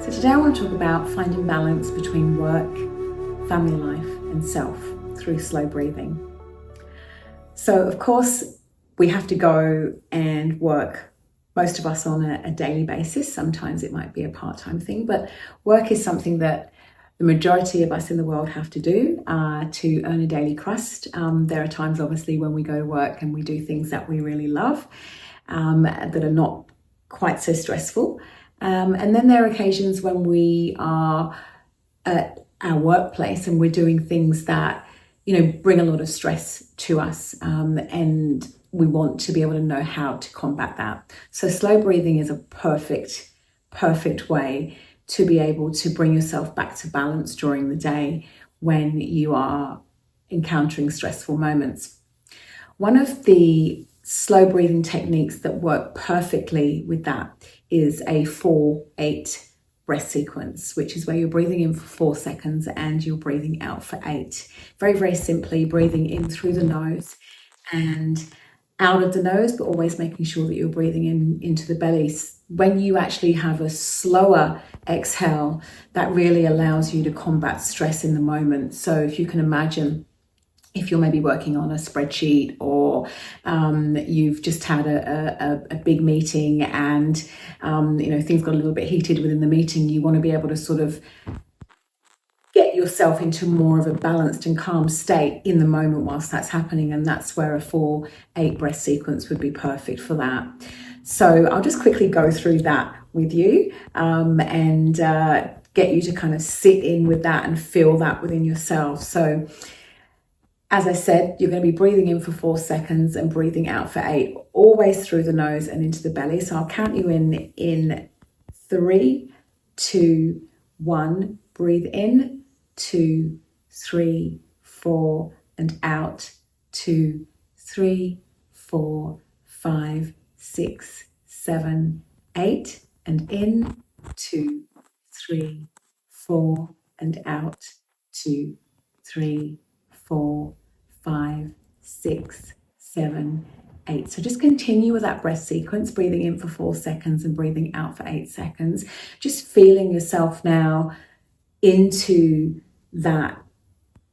So today I want to talk about finding balance between work, family life and self through slow breathing. So of course we have to go and work, most of us on a daily basis. Sometimes it might be a part-time thing, but work is something that the majority of us in the world have to do to earn a daily crust. There are times obviously when we go to work and we do things that we really love that are not quite so stressful. And then there are occasions when we are at our workplace and we're doing things that, bring a lot of stress to us, and we want to be able to know how to combat that. So slow breathing is a perfect way to be able to bring yourself back to balance during the day when you are encountering stressful moments. One of the slow breathing techniques that work perfectly with that is a 4-8 breath sequence, which is where you're breathing in for 4 seconds and you're breathing out for 8. Very, very simply breathing in through the nose and out of the nose, but always making sure that you're breathing in into the belly. When you actually have a slower exhale, that really allows you to combat stress in the moment. So if you can imagine, if you're maybe working on a spreadsheet or you've just had a big meeting and things got a little bit heated within the meeting, you want to be able to sort of get yourself into more of a balanced and calm state in the moment whilst that's happening, and that's where a 4-8 breath sequence would be perfect for that. So I'll just quickly go through that with you and get you to kind of sit in with that and feel that within yourself. So as I said, you're going to be breathing in for 4 seconds and breathing out for 8, always through the nose and into the belly. So I'll count you in 3, 2, 1. Breathe in, 2, 3, 4, and out, 2, 3, 4, 5, 6, 7, 8, and in, 2, 3, 4, and out, 2, 3, 4, 5, 6, 7, 8. So just continue with that breath sequence, breathing in for 4 seconds and breathing out for 8 seconds. Just feeling yourself now into that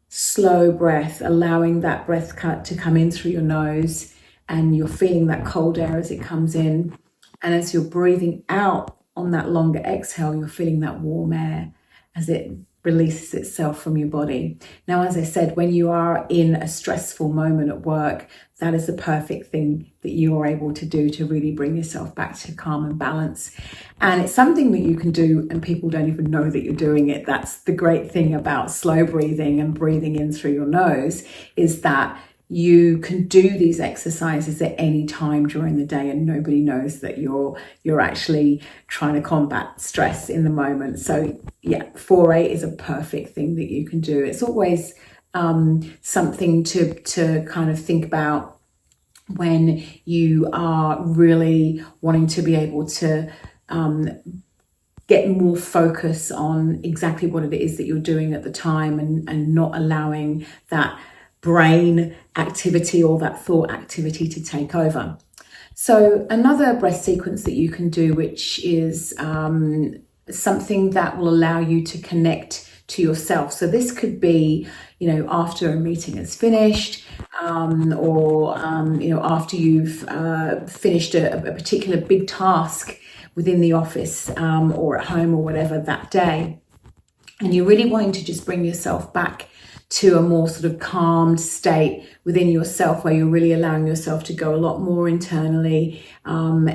slow breath, allowing that breath cut to come in through your nose, and you're feeling that cold air as it comes in. And as you're breathing out on that longer exhale, you're feeling that warm air as it releases itself from your body. Now, as I said, when you are in a stressful moment at work, that is the perfect thing that you are able to do to really bring yourself back to calm and balance. And it's something that you can do and people don't even know that you're doing it. That's the great thing about slow breathing and breathing in through your nose, is that you can do these exercises at any time during the day and nobody knows that you're actually trying to combat stress in the moment. So yeah, 4-8 is a perfect thing that you can do. It's always something to kind of think about when you are really wanting to be able to get more focus on exactly what it is that you're doing at the time and not allowing that brain activity or that thought activity to take over. So another breath sequence that you can do, which is something that will allow you to connect to yourself. So this could be, after a meeting is finished, or after you've finished a particular big task within the office or at home or whatever that day, and you're really wanting to just bring yourself back to a more sort of calmed state within yourself, where you're really allowing yourself to go a lot more internally, and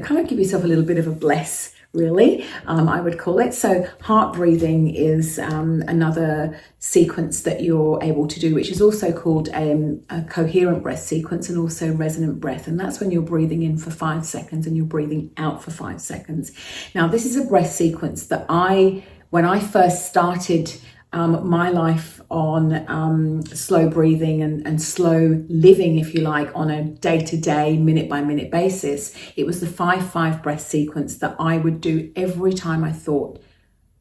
kind of give yourself a little bit of a bless, really, I would call it. So heart breathing is another sequence that you're able to do, which is also called a coherent breath sequence and also resonant breath. And that's when you're breathing in for 5 seconds and you're breathing out for 5 seconds. Now, this is a breath sequence that when I first started my life on slow breathing and slow living, if you like, on a day-to-day, minute-by-minute basis, it was the 5-5 breath sequence that I would do every time I thought,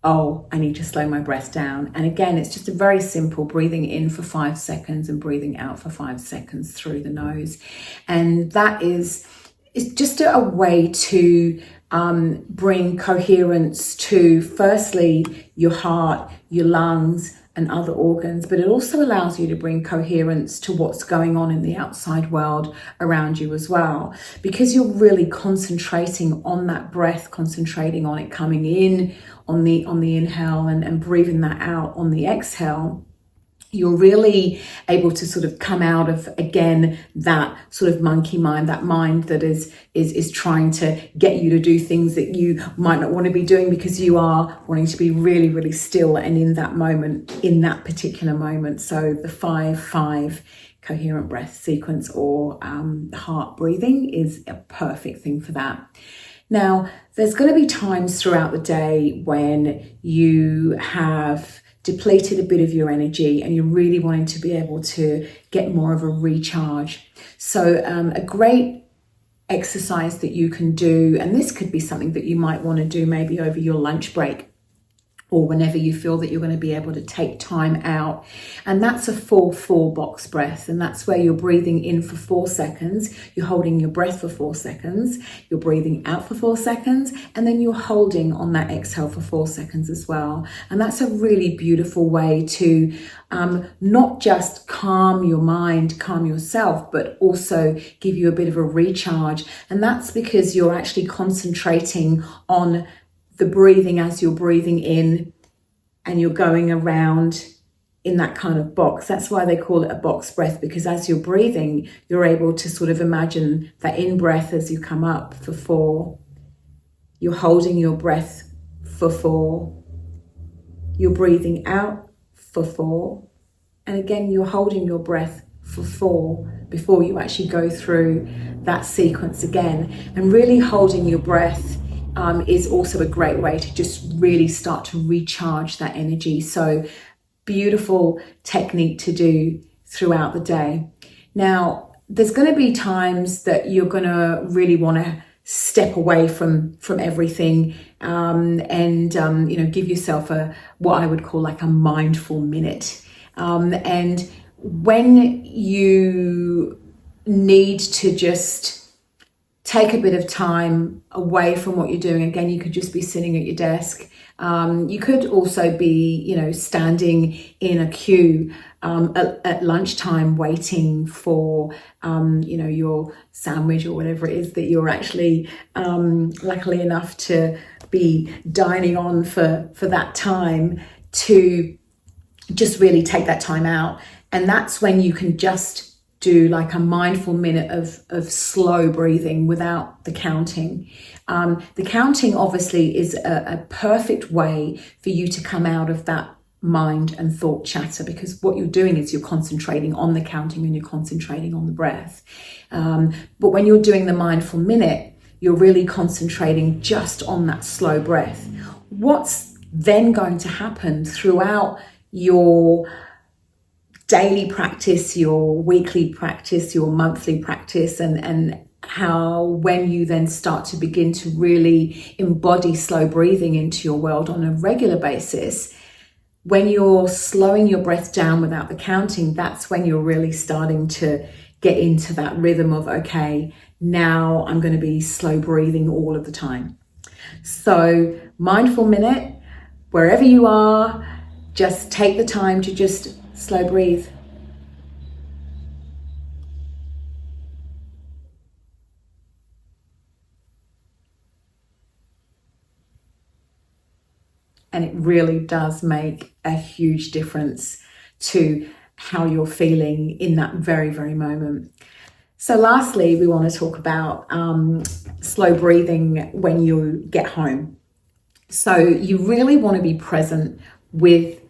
oh, I need to slow my breath down. And again, it's just a very simple breathing in for 5 seconds and breathing out for 5 seconds through the nose. And that is it's just a way to bring coherence to, firstly, your heart, your lungs, and other organs, but it also allows you to bring coherence to what's going on in the outside world around you as well, because you're really concentrating on that breath, concentrating on it coming in on the inhale and breathing that out on the exhale. You're really able to sort of come out of, again, that sort of monkey mind, that mind that is trying to get you to do things that you might not want to be doing, because you are wanting to be really, really still and in that moment, in that particular moment. So the 5-5 coherent breath sequence, or heart breathing, is a perfect thing for that. Now, there's going to be times throughout the day when you have depleted a bit of your energy and you're really wanting to be able to get more of a recharge. So a great exercise that you can do, and this could be something that you might want to do maybe over your lunch break, or whenever you feel that you're going to be able to take time out. And that's a 4-4 box breath. And that's where you're breathing in for 4 seconds, you're holding your breath for 4 seconds, you're breathing out for 4 seconds, and then you're holding on that exhale for 4 seconds as well. And that's a really beautiful way to not just calm your mind, calm yourself, but also give you a bit of a recharge. And that's because you're actually concentrating on the breathing as you're breathing in, and you're going around in that kind of box. That's why they call it a box breath, because as you're breathing, you're able to sort of imagine that in breath as you come up for 4, you're holding your breath for 4, you're breathing out for 4, and again, you're holding your breath for 4 before you actually go through that sequence again. And really holding your breath is also a great way to just really start to recharge that energy. So beautiful technique to do throughout the day. Now, there's going to be times that you're going to really want to step away from everything and give yourself what I would call like a mindful minute. And when you need to just take a bit of time away from what you're doing, again, you could just be sitting at your desk. You could also be, standing in a queue at lunchtime waiting for, your sandwich or whatever it is that you're actually luckily enough to be dining on for that time, to just really take that time out. And that's when you can just do like a mindful minute of slow breathing without the counting. The counting obviously is a perfect way for you to come out of that mind and thought chatter, because what you're doing is you're concentrating on the counting and you're concentrating on the breath. But when you're doing the mindful minute, you're really concentrating just on that slow breath. What's then going to happen throughout your daily practice, your weekly practice, your monthly practice, and how when you then start to begin to really embody slow breathing into your world on a regular basis, when you're slowing your breath down without the counting, that's when you're really starting to get into that rhythm of, okay, now I'm going to be slow breathing all of the time. So mindful minute, wherever you are, just take the time to just slow breathe. And it really does make a huge difference to how you're feeling in that very, very moment. So lastly, we want to talk about slow breathing when you get home. So you really want to be present with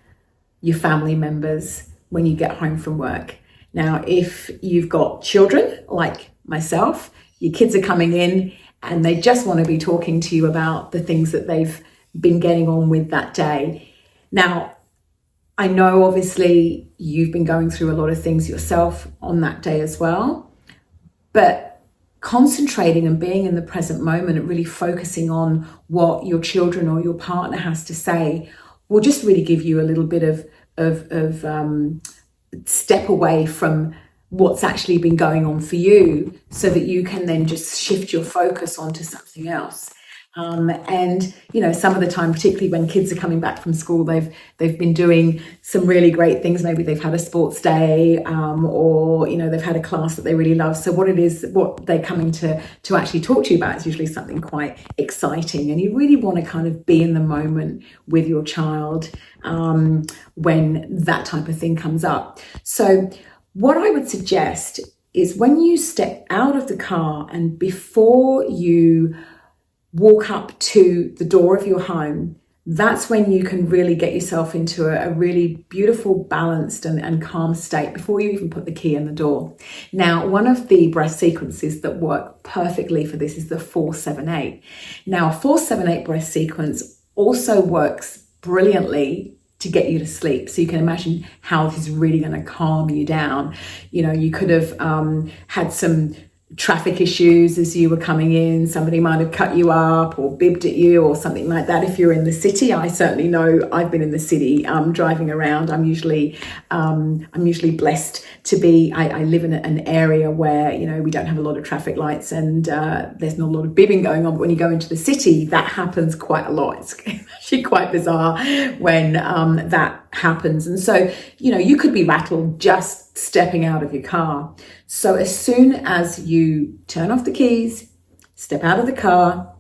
your family members when you get home from work. Now, if you've got children like myself, your kids are coming in and they just want to be talking to you about the things that they've been getting on with that day. Now, I know obviously you've been going through a lot of things yourself on that day as well, but concentrating and being in the present moment and really focusing on what your children or your partner has to say will just really give you a little bit of step away from what's actually been going on for you, so that you can then just shift your focus onto something else. And some of the time, particularly when kids are coming back from school, they've been doing some really great things. Maybe they've had a sports day, or they've had a class that they really love. So what they're coming to actually talk to you about is usually something quite exciting, and you really want to kind of be in the moment with your child when that type of thing comes up. So what I would suggest is, when you step out of the car and before you walk up to the door of your home, that's when you can really get yourself into a really beautiful, balanced and calm state before you even put the key in the door. Now, one of the breath sequences that work perfectly for this is the 4-7-8. Now, a 4-7-8 breath sequence also works brilliantly to get you to sleep. So you can imagine how this is really going to calm you down. You could have had some traffic issues as you were coming in. Somebody might have cut you up or bibbed at you or something like that. If you're in the city, I certainly know I've been in the city driving around. I'm usually blessed to be. I live in an area where we don't have a lot of traffic lights, and there's not a lot of bibbing going on. But when you go into the city, that happens quite a lot. It's actually quite bizarre when that happens. And so you could be rattled just stepping out of your car. So as soon as you turn off the keys, step out of the car,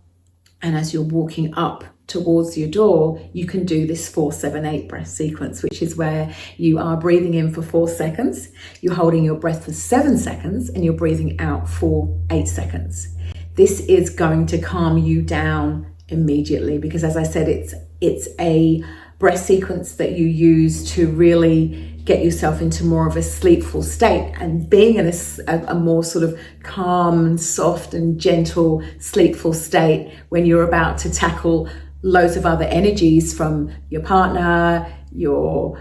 and as you're walking up towards your door, you can do this 4-7-8 breath sequence, which is where you are breathing in for 4 seconds, you're holding your breath for 7 seconds, and you're breathing out for 8 seconds. This is going to calm you down immediately, because as I said, it's a breath sequence that you use to really get yourself into more of a sleepful state, and being in a more sort of calm, soft and gentle sleepful state when you're about to tackle loads of other energies from your partner, your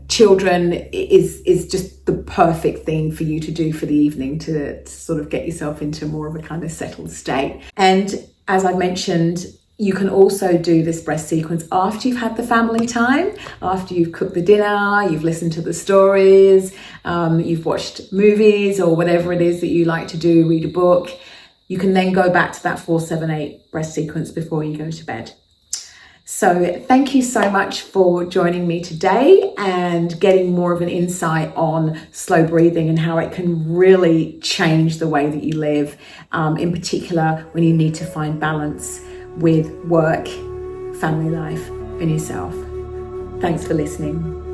children, is just the perfect thing for you to do for the evening, to sort of get yourself into more of a kind of settled state. And as I mentioned, you can also do this breath sequence after you've had the family time, after you've cooked the dinner, you've listened to the stories, you've watched movies or whatever it is that you like to do, read a book. You can then go back to that 4-7-8 breath sequence before you go to bed. So thank you so much for joining me today and getting more of an insight on slow breathing and how it can really change the way that you live, in particular when you need to find balance with work, family life, and yourself. Thanks for listening.